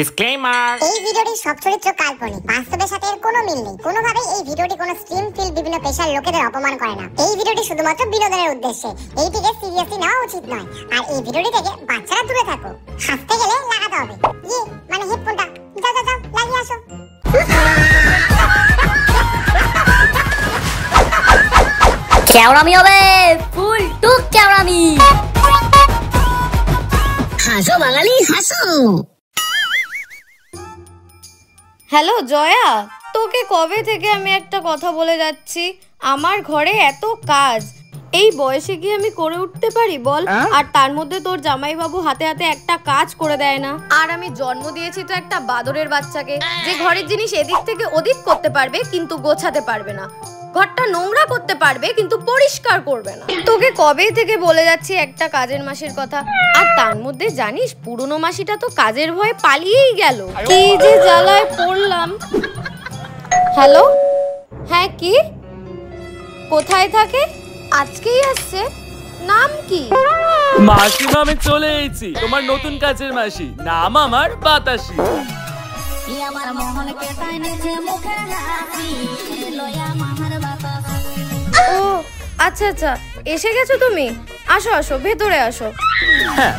Disclaimer, এই ভিডিওটির সব চরিত্র কাল্পনিক, বাস্তবের সাথে এর কোনো মিল নেই। কোনোভাবেই এই ভিডিওটি কোনো স্ট্রিম ফিল বিভিন্ন পেশার লোকেদের অপমান করে না। এই ভিডিওটি শুধুমাত্র বিনোদনের উদ্দেশ্যে, এইটিকে সিরিয়াসলি নেওয়া উচিত নয়। আর এই ভিডিওটি থেকে বাচ্চারা দূরে থাকো। হাসতে গেলে লাগাতে হবে মানে হেডফোনটা। যাও যাও যাও, লাগিয়ে আসো। কেওড়ামি হবে, ফুল টুক কেওড়ামি। হাসো বাঙালি হাসো। হ্যালো জয়া, তোকে কবে থেকে আমি একটা কথা বলে যাচ্ছি, আমার ঘরে এত কাজ, এই বয়সে কি আমি করে উঠতে পারি বল? আর তার মধ্যে তোর জামাইবাবু হাতে হাতে একটা কাজ করে দেয় না। আর আমি জন্ম দিয়েছি তো একটা বাদরের বাচ্চাকে, যে ঘরের জিনিস এদিক থেকে ওদিক করতে পারবে কিন্তু গোছাতে পারবে না, ঘরটা নোংরা করতে পারবে কিন্তু পরিষ্কার করবে না। তোকে কবে থেকে বলে যাচ্ছি একটা কাজের মাসির কথা, আর তার মধ্যে জানিস পুরনো মাসিটা তো কাজের ভয়ে পালিয়েই গেল। কি যে জ্বালায় পড়লাম। হ্যালো, হ্যাঁ কি, কোথায় থাকে? আজকেই আসছে? নাম কি? মাসিমা আমি চলে এসেছি, তোমার নতুন কাজের মাসি, নাম আমার বাতাসি। ও আচ্ছা আচ্ছা, এসে গেছো তুমি? আসো আসো, ভেতরে আসো। হ্যাঁ,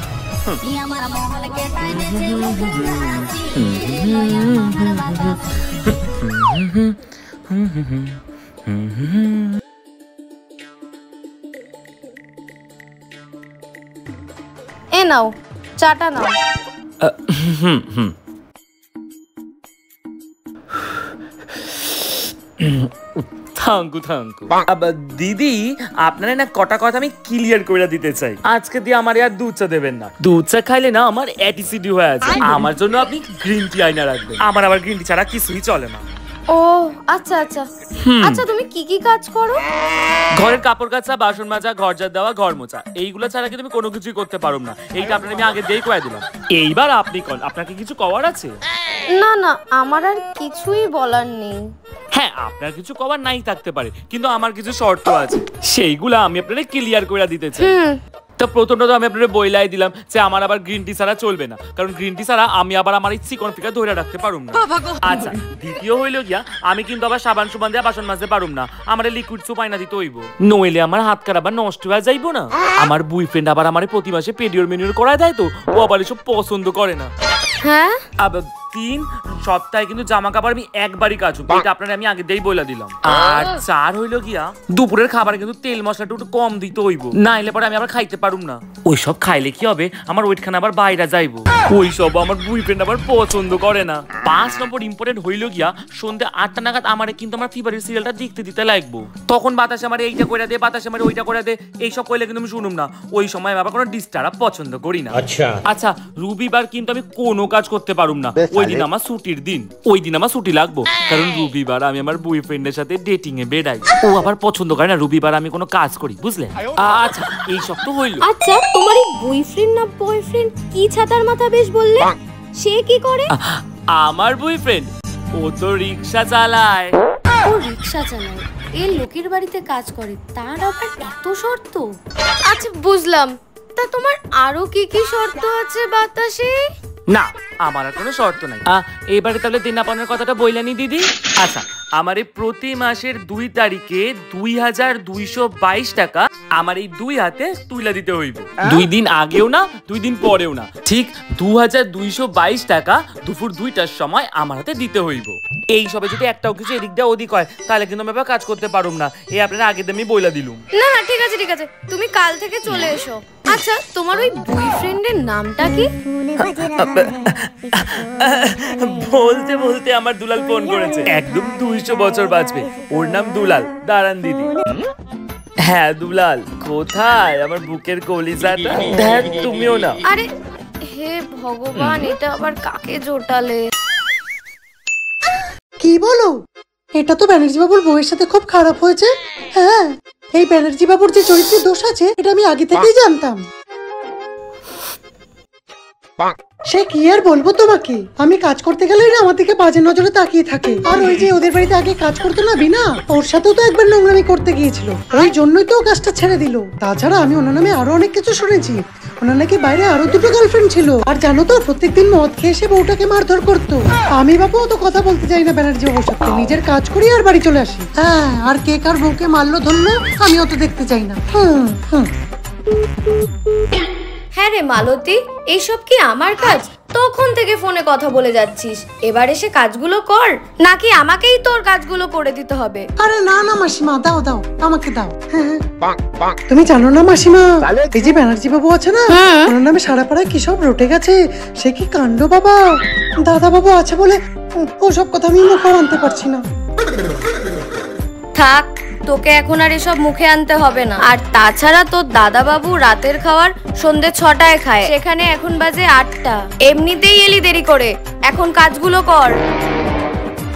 এ নাও চাটা নাও। Thank you thank you. দিদি, আপনারা না কটা কথা আমি ক্লিয়ার করে দিতে চাই। আজকে দিয়ে আমার আর দুধ চা দেবেন না, দুধ চা খাইলে না আমার অ্যাটিসিড হয়ে আছে। আমার জন্য আপনি গ্রিন টি আইনা রাখবেন, আমার আবার গ্রিন টি ছাড়া কিছুই চলে না। ও আচ্ছা আচ্ছা আচ্ছা, তুমি কি কি কাজ করো? ঘরের কাপড় কাচা, বাসন মাজা, ঘর ঝাড় দেওয়া, ঘর মোছা, এইগুলো ছাড়া কি তুমি কোনো কিছুই করতে পারো না। এইটা আপনার আমি আগে দিয়ে কয়ে দিলাম। এইবার আপনি কোন, আপনার কি কিছু করার আছে? না না, আমার আর কিছুই বলার নেই। হ্যাঁ, আপনার কিছু কভার নাই থাকতে পারে, কিন্তু আমার কিছু শর্ত আছে, সেইগুলো আমি আপনাদের ক্লিয়ার করে দিতে চাই। তো প্রথমটা তো আমি আপনাদের বইলাই দিলাম যে আমার আবার গ্রিন টি ছাড়া চলবে না, কারণ গ্রিন টি ছাড়া আমি আবার আমার এই চিকন ফিকা ধরে রাখতে পারুম না। আচ্ছা, দ্বিতীয় হইলো গিয়া আমি কিন্তু আবার সাবান সুবান দিয়ে বাসন মাজতে পারুম না, আমার লিকুইড সোপ আইনা দিতে হইব, নইলে আমার হাত কার আবার নষ্ট হয়ে যাইবো না। আমার বয়ফ্রেন্ড আবার আমার প্রতি মাসে পেডিওর মেনিওর করায় দেয়, তো ও আবার এসব পছন্দ করে না। হ্যাঁ, আবার 3 সপ্তাহে কিন্তু জামা কাপড় আমি একবারই কাচুম, এটা আপনারা আমি আগে দিয়েই বলে দিলাম। আর 4 হইলো গিয়া দুপুরের খাবারে কিন্তু তেল মশলাটা একটু কম দিতে হইব, না হলে পরে আমি আবার খাইতে পারুম না। ওইসব খাইলে কি হবে, আমার ওয়েট খানা আবার বাইরে যাইবো, ওইসব আমার বয়ফ্রেন্ড আবার পছন্দ করে না। 5 নম্বর ইম্পর্টেন্ট হইলো গিয়া সন্ধ্যে 8টা নাগাদ আমারে কিন্তু আমার ফেভারিট সিরিয়ালটা দেখতে দিতে লাগবো। তখন বাতাসে আমার এইটা করে দে, বাতাসে আমার ওইটা করে দে, এইসব কইলে কিন্তু আমি শুনুম না। ওই সময় আমি আবার কোনো ডিস্টার্ব পছন্দ করি না। আচ্ছা, রবিবার কিন্তু আমি কোনো কাজ করতে পারুম না, ওই দিন আমার ছুটির দিন, ওই দিন আমার ছুটি লাগবো, কারণ রবিবার আমি আমার বয়ফ্রেন্ডের সাথে ডেটিং এ বেড়াই, ও আবার পছন্দ করে না রবিবার আমি কোনো কাজ করি, বুঝলে? আচ্ছা, এই সব তো হইলো। আচ্ছা, তোমার এই বয়ফ্রেন্ড না বয়ফ্রেন্ড কি ছাতার মাথা বেশ বললে, সে কি করে? আমার বয়ফ্রেন্ড ও তো রিকশা চালায়। ও রিকশা চালায়, এই লোকের বাড়িতে কাজ করে, তার আবার এত শর্ত? আচ্ছা বুঝলাম, তা তোমার আরো কি কি শর্ত আছে বাতাসে? না, আমার আর কোনো শর্ত নাই। এবারে তাহলে দিনাপনের কথাটা বইলেনি দিদি। আচ্ছা, আমার এই প্রতি মাসের 2 তারিখে 2222 টাকা আমার এই 2 হাতে তুইলা দিতে হইব। 2 দিন আগেও না, 2 দিন পরেও না, ঠিক 2222 টাকা দুপুর 2টার সময় আমার হাতে দিতে হইব। এই সবে যদি একটাও কিছু এদিক দিয়ে ওদিক হয়, তাহলে কিন্তু আমি কাজ করতে পারুম না, এই আপনারা আগে আমি বইলা দিলুম। না না, ঠিক আছে ঠিক আছে, তুমি কাল থেকে চলে এসো। আচ্ছা, তোমার ওই বয়ফ্রেন্ডের নামটা কি? বলতে বলতে আমার দুলাল ফোন করেছে, একদম 200 বছর বাঁচবে, ওর নাম দুলাল। দাঁড়ান দিদি। হ্যাঁ দুলাল, কোথায় আমার বুকের কলিজাটা? দেখ তুমিও না। আরে হে ভগবান, এটা আবার কাকে জোটালে? কি বলো? এটা তো ব্যানার্জি বাবুর বউয়ের সাথে খুব খারাপ হয়েছে। হ্যাঁ, এই ব্যানার্জি বাবুর যে চরিত্রের দোষ আছে এটা আমি আগে থেকেই জানতাম। সে কি আর বলবো তোমাকে, আমি কাজ করতে গেলে না আমার দিকে বাজে নজরে তাকিয়ে থাকে। আর ওই যে ওদের বাড়িতে আগে কাজ করতো না বিনা, ওর সাথেও তো একবার নোংরামি করতে গিয়েছিল, ওই জন্যই তো কাজটা ছেড়ে দিল। তাছাড়া আমি ওনার নামে আরো অনেক কিছু শুনেছি, ওনার নাকি বাইরে আরো দুটো গার্লফ্রেন্ড ছিল। আর জানো তো প্রত্যেকদিন মদ খেয়ে এসে বউটাকে মারধর করতো। আমি বাবু অত কথা বলতে চাই না ব্যানার্জি বাবুর সাথে, নিজের কাজ করি আর বাড়ি চলে আসি। হ্যাঁ, আর কে কার বউকে মারলো ধরলো আমি অত দেখতে চাই না। হ্যাঁ রে মালতী, এইসব কি আমার কাজ? তখন থেকে ফোনে কথা বলে যাচ্ছিস, এবার এসে কাজগুলো কর, নাকি আমাকেই তোর কাজগুলো করে দিতে হবে? আরে না না মাসিমা, দাও দাও আমাকে দাও। তুমি জানো না মাসিমা, এই যে ব্যানার্জি বাবু আছে না, ওনার নামে সারা পাড়ায় কি সব রটে গেছে, সে কি কাণ্ড বাবা। দাদা বাবু আছে বলে ওসব কথা আমি মুখে আনতে পারছি না। থাক, তোকে এখন আর এসব মুখে আনতে হবে না। আর তাছাড়া তোর দাদা বাবু রাতের খাবার সন্ধ্যে 6টায় খায়, সেখানে এখন বাজে 8টা। এমনিতেই এলি দেরি করে, এখন কাজগুলো কর।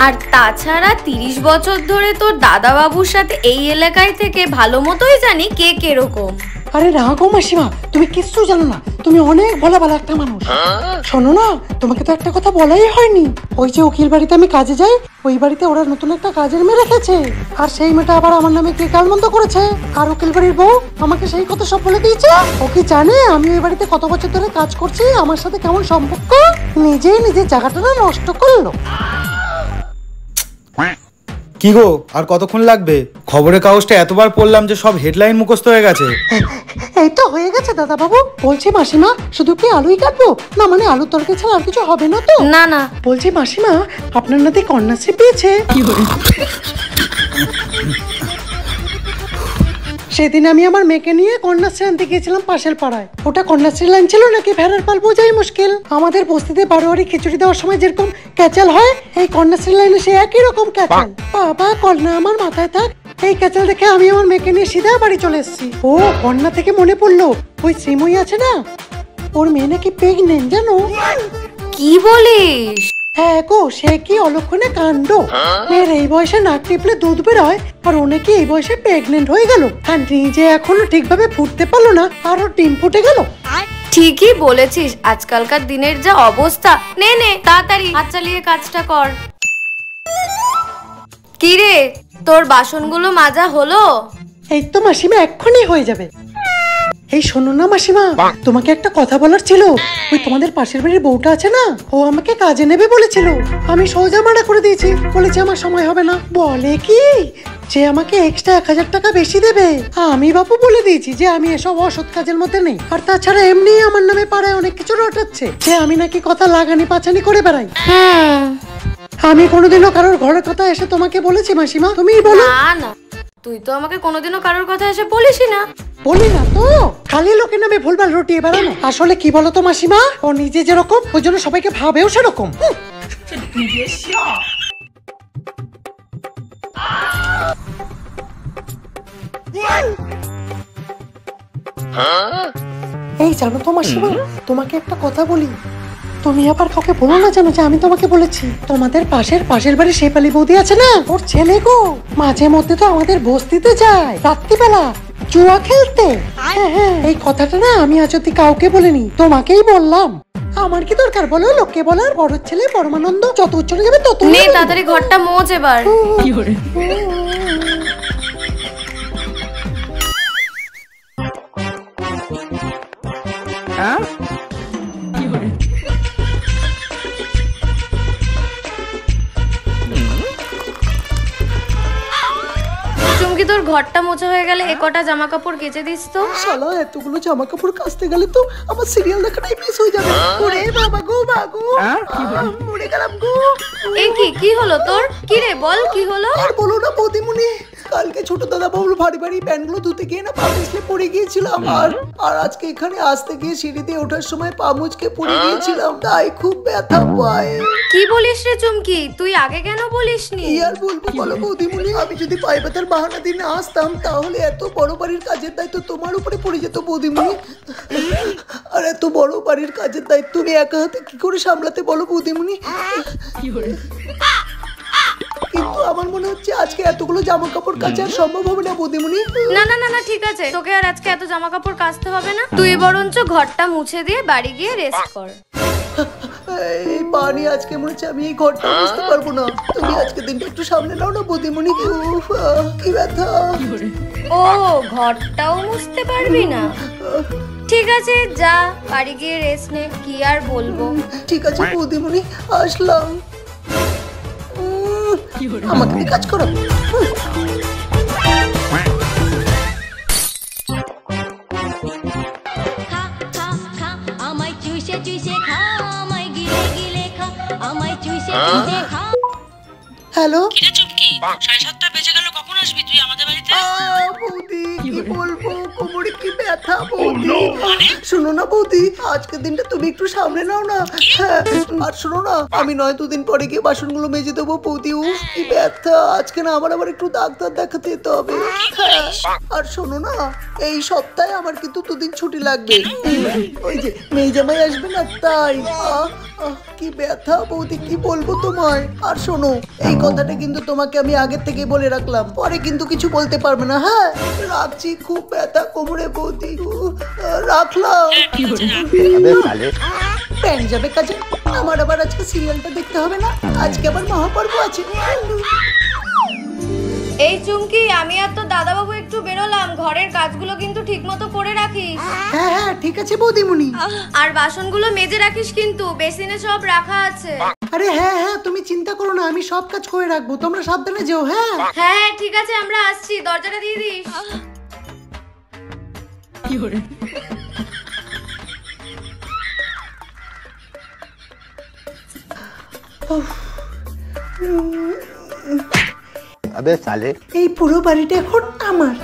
আর তাছাড়া 30 বছর ধরে তোর দাদা বাবুর সাথে এই এলাকায় থেকে ভালো মতোই জানি কে কিরকম। আরে না গো মাসিমা, তুমি কিচ্ছু জানো না, তুমি অনেক ভালো ভালো একটা মানুষ। শোনো না, তোমাকে তো একটা কথা বলাই হয়নি। ওই যে উকিল বাড়িতে আমি কাজে যাই, ওই বাড়িতে ওরা নতুন একটা কাজের মেয়ে রেখেছে, আর সেই মেয়েটা আবার আমার নামে কে গালমন্দ করেছে। আর উকিল বাড়ির বউ আমাকে সেই কথা সব বলে দিয়েছে। ও কি জানে আমি ওই বাড়িতে কত বছর ধরে কাজ করছি, আমার সাথে কেমন সম্পর্ক? নিজেই নিজের জায়গাটা না নষ্ট করলো। কি গো, আর কতক্ষণ লাগবে? খবরের কাগজটা এতবার পড়লাম যে সব হেডলাইন মুখস্থ হয়ে গেছে। এই তো হয়ে গেছে দাদা বাবু। বলছি মাসিমা, শুধু কি আলুই কাটবো না? মানে আলুর তরকারি ছাড়া আর কিছু হবে না তো? না না। বলছি মাসিমা, আপনার নাতি কন্যাশ্রী পেয়েছে? সেদিন আমি আমার মেয়েকে নিয়ে কন্যাশ্রী আনতে গিয়েছিলাম পাশের পাড়ায়। ওটা কন্যাশ্রী লাইন ছিল নাকি ভেড়ার পাল বোঝাই মুশকিল। আমাদের বস্তিতে বারোয়ারি খিচুড়ি দেওয়ার সময় যেরকম ক্যাচাল হয়, এই কন্যাশ্রী লাইনে সে একই রকম ক্যাচাল। বাবা, কন্যা আমার মাথায় থাক। এই ক্যাচাল দেখে আমি আমার মেয়েকে নিয়ে সিধা বাড়ি চলে এসেছি। ও কন্যা থেকে মনে পড়লো, ওই শ্রীময়ী আছে না, ওর মেয়ে নাকি প্রেগনেন্ট জানো? কি বলিস? হ্যাঁ গো, সে কি অলক্ষণে কাণ্ড। মেয়ের এই বয়সে নাক টিপলে দুধ বেরোয়, আর ও নাকি এই বয়সে প্রেগনেন্ট হয়ে গেল। আর নিজে এখনো ঠিকভাবে ফুটতে পারলো না, আর ওর ডিম ফুটে গেল। ঠিকই বলেছিস, আজকালকার দিনের যা অবস্থা। নে নে তাড়াতাড়ি হাত চালিয়ে কাজটা কর। কি রে, তোর বাসনগুলো মাজা হলো? এই তো মাসিমা, এক্ষুনি হয়ে যাবে। এই শোনো না মাসিমা, তোমাকে একটা কথা বলার ছিল। ওই তোমাদের পাশের বাড়ির বউটা আছে না, ও আমাকে কাজে নেবে বলেছিল। আমি সোজা মানা করে দিয়েছি, বলেছি আমার সময় হবে না। বলে কি যে আমাকে এক্সট্রা 1000 টাকা বেশি দেবে। আমি বাপু বলে দিয়েছি যে আমি এসব অসৎ কাজের মধ্যে নেই। আর তাছাড়া এমনি আমার নামে পাড়ায় অনেক কিছু রটাচ্ছে, যে আমি নাকি কথা লাগানি পাচানি করে বেড়াই। আমি কোনোদিনও কারোর ঘরের কথা এসে তোমাকে বলেছি মাসিমা? তুমিই বলো। না না, তুই তো আমাকে কোনোদিনও কারোর কথা এসে বলিসই না। বলি না তো, খালি লোকের নামে ভুলভাল রটিয়ে বেড়ানো। আসলে কি বলতো মাসিমা, ও নিজে যেরকম ওই জন্য সবাইকে ভাবেও সেরকম। এই জানো তো মাসিমা, তোমাকে একটা কথা বলি। তুমি আবার কাউকে বলো না জানো যে আমি তোমাকে বলেছি। তোমাদের পাশের বাড়ি শেফালি বৌদি আছে না, ওর ছেলে গো মাঝে মধ্যে তো আমাদের বস্তিতে যায় রাত্রিবেলা জুয়া খেলতে। হ্যাঁ, এই কথাটা না আমি আজ অব্দি কাউকে বলিনি, তোমাকেই বললাম। আমার কি দরকার বলো লোককে বলার? বড় ছেলে পরমানন্দ, যত চলে যাবে তত। নে তাড়াতাড়ি ঘরটা মোছ এবার। চুমকি, তোর ঘরটা মোছা হয়ে গেলে এ কটা জামা কাপড় কেচে দিস তো। শালা, এতগুলো জামা কাপড় কাচতে গেলে তো আমার সিরিয়াল দেখাটাই মিস হয়ে যাবে। ওরে বাবা গো, বাগো মরে গেলাম গো। এই কি হলো তোর? কি রে বল, কি হলো? আর বলো না বৌদিমুনি, কালকে ছোট দাদা বাবুর ভারী ভারী প্যান্টগুলো ধুতে গিয়ে না পা পিছলে পড়ে গিয়েছিলাম। আর আজকে এখানে আসতে গিয়ে সিঁড়ি দিয়ে ওঠার সময় পা মুচকে পড়ে গিয়েছিলাম, তাই খুব ব্যথা পায়। কি বলিস রে চুমকি, তুই আগে কেন বলিসনি? কি আর বলবো বলো বৌদিমুনি, আমি যদি পায়ে ব্যথার বাহানা দিয়ে না আসতাম তাহলে এত বড় বাড়ির কাজের দায়িত্ব তোমার উপরে পড়ে যেত বৌদিমুনি। আর এত বড় বাড়ির কাজের দায়িত্ব তুমি একা হাতে কি করে সামলাতে বলো বৌদিমুনি? কিন্তু আমার মনে হচ্ছে আজকে এতগুলো জামা কাপড় কাচা সম্ভব হবে না বৌদিমুনি। না না না না, ঠিক আছে, তোকে আর আজকে এত জামা কাপড় কাচতে হবে না। তুই বরঞ্চ ঘরটা মুছে দিয়ে বাড়ি গিয়ে রেস্ট কর। এই পানি আজকে মনে হচ্ছে আমি এই ঘরটা বুঝতে পারবো না। তুমি আজকে দিনটা একটু সামনে নাও না বৌদিমুনি। কি ব্যথা। ও, ঘরটাও মুছতে পারবি না? ঠিক আছে যা, বাড়ি গিয়ে রেস্ট নে, কি আর বলবো। ঠিক আছে বৌদিমণি, আসলাম। আমাকে দিয়ে কাজ করো। খা খা খা আমায় চুষে চুষে খা, আমায় গিলে গিলে খা, আমায় চুষে চুষে খা। হ্যালো কিরে চুপকি, 7:30 বেজে গেল, কখন আসবি তুই আমাদের বাড়িতে? বৌদি, কি বলবো, কোমরে কি ব্যথা বৌদি। শোনো না বৌদি, আজকের দিনটা তুমি একটু সামনে নাও না। হ্যাঁ, আর শোনো না, আমি নয় দুদিন পরে গিয়ে বাসনগুলো মেজে দেবো বৌদি। উফ কি ব্যথা, আজকে না আবার একটু ডাক্তার দেখাতে যেতে হবে। হ্যাঁ, আর শোনো না, এই সপ্তাহে আমার কিন্তু 2 দিন ছুটি লাগবে। ওই যে মেয়ে জামাই আসবে না, তাই। কি ব্যথা বৌদি, কি বলবো তোমায়। আর শোনো, এই কথাটা কিন্তু তোমাকে আমি আগের থেকে বলে রাখলাম, পরে কিন্তু কিছু বলতে পারবে না। হ্যাঁ রাখছি, খুব ব্যথা কোমরে বৌদি। রাখলাম। প্যান্ট যাবে কাজে, আমার আবার আজকে সিরিয়ালটা দেখতে হবে না, আজকে আবার মহাপর্ব আছে। এই চুমকি, আমি আর তো দাদাবাবু একটু বেরোলাম, ঘরের কাজগুলো কিন্তু ঠিক মতো করে রাখিস। হ্যাঁ হ্যাঁ ঠিক আছে বৌদিমণি। আর বাসনগুলো মেজে রাখিস কিন্তু, বেসিনে সব রাখা আছে। আরে হ্যাঁ হ্যাঁ, তুমি চিন্তা করো না, আমি সব কাজ করে রাখবো, তোমরা সাবধানে যেও। হ্যাঁ হ্যাঁ ঠিক আছে, আমরা আসছি, দরজাটা দিয়ে দিস। अबे साले, এই পুরো বাড়িটা এখন আমার।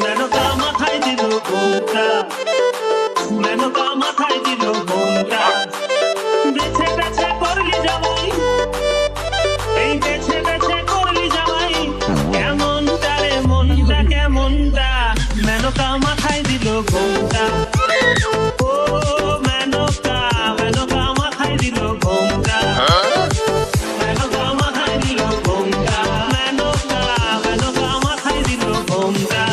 মেনকা মাথায় দিল ঘোমটা, মেনকা মাথায় দিল ঘোমটা, বেছে বেছে করলি জামাই, এই বেছে বেছে করলি জামাই, কেমনটা রে মনটা, কেমনটা, মেনকা মাথায় দিল ঘোমটা, ও মেনকা, মেনকা মাথায় দিল ঘোমটা, মেনকা মাথায় দিল ঘোমটা, মেনকা, মেনকা মাথায় দিল ঘোমটা।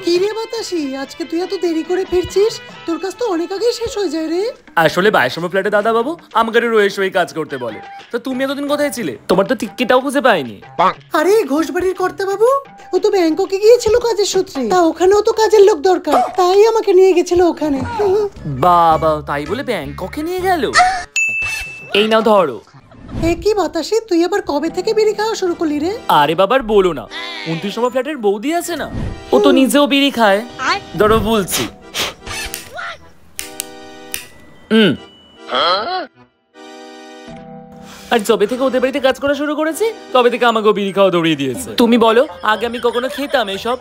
কি রে বাতাসি, আজকে তুই এত দেরি করে ফিরছিস? তোর কাজ তো অনেক আগেই শেষ হয়ে যায় রে। আসলে বাইশম্য ফ্ল্যাটে দাদা বাবু আমাকে রয়েছে ওই কাজ করতে বলে। তো তুমি এতদিন কোথায় ছিলে? তোমার তো টিকিটটাও খুঁজে পাইনি। আরে ঘোষবাড়ির কর্তা বাবু, ও তো ব্যাংককে গিয়েছিল কাজের সূত্রে, তা ওখানেও তো কাজের লোক দরকার, তাই আমাকে নিয়ে গেছিল ওখানে। বাবা, তাই বলে ব্যাংককে নিয়ে গেল? এই নাও ধরো। এ কি বাতাসি, তুই আবার কবে থেকে বিড়ি খাওয়া শুরু করলি রে? আরে বাবার বলো না, 29 নম্বর ফ্ল্যাটের বৌদি আছে না, ও তো নিজেও বিড়ি খায়। ধরো বলছি। আর যবে থেকে ওদের বাড়িতে কাজ করা শুরু করেছি, তবে থেকে আমাকেও বিড়ি খাওয়া দৌড়িয়ে দিয়েছে। তুমি বলো, আগে আমি কখনো খেতাম এসব?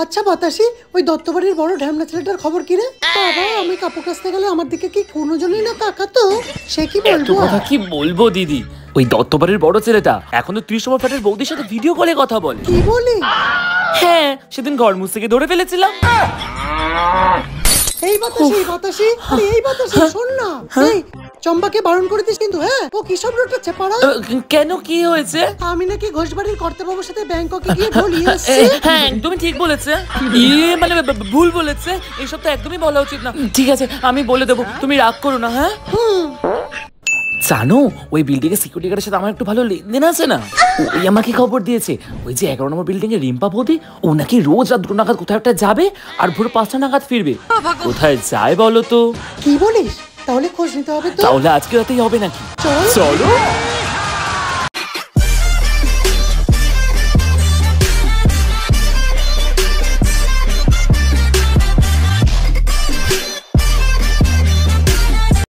আচ্ছা বাতাসি, ওই দত্তবাড়ির বড় ঢ্যামনা ছেলেটার খবর কি রে? বাবা, আমি কাপড় কাচতে গেলে আমার দিকে কি কোনোজনই না তাকাতো? সে কি বলবো? কথা কি বলবো দিদি, ওই দত্তবাড়ির বড় ছেলেটা এখন তো 30 নম্বর ফ্ল্যাটের বৌদির সাথে ভিডিও কলে কথা বলে। কি বলি? হ্যাঁ, সেদিন ঘর মুছ থেকে ধরে ফেলেছিলাম। এই বাতাসি, বাতাসি, আরে এই বাতাসি, শোন না। এই চম্পাকে বারণ করে দিস কিন্তু, হ্যাঁ? ও কি সব রটাচ্ছে পাড়া? কেন, কি হয়েছে? আমি নাকি ঘোষবাড়ির কর্তাবাবুর সাথে ব্যাংককে গিয়ে ঢলিয়ে এসেছি। হ্যাঁ, একদমই ঠিক বলেছে। মানে ভুল বলেছে, এইসব তো একদমই বলা উচিত না। ঠিক আছে, আমি বলে দেবো, তুমি রাগ করো না। হ্যাঁ, জানো ওই বিল্ডিং এর সিকিউরিটি গার্ডের সাথে আমার একটু ভালো লেনদেন আছে না। ওই আমাকে খবর দিয়েছে, ওই যে 11 নম্বর বিল্ডিং এর রিম্পা বৌদি, ও নাকি রোজ রাত 2 নাগাদ কোথাও একটা যাবে আর ভোর 5টা নাগাদ ফিরবে। কোথায় যায় বলো তো? কি বলিস? তাহলে খোঁজ নিতে হবে তো। তাহলে আজকে রাতেই হবে নাকি? চলো।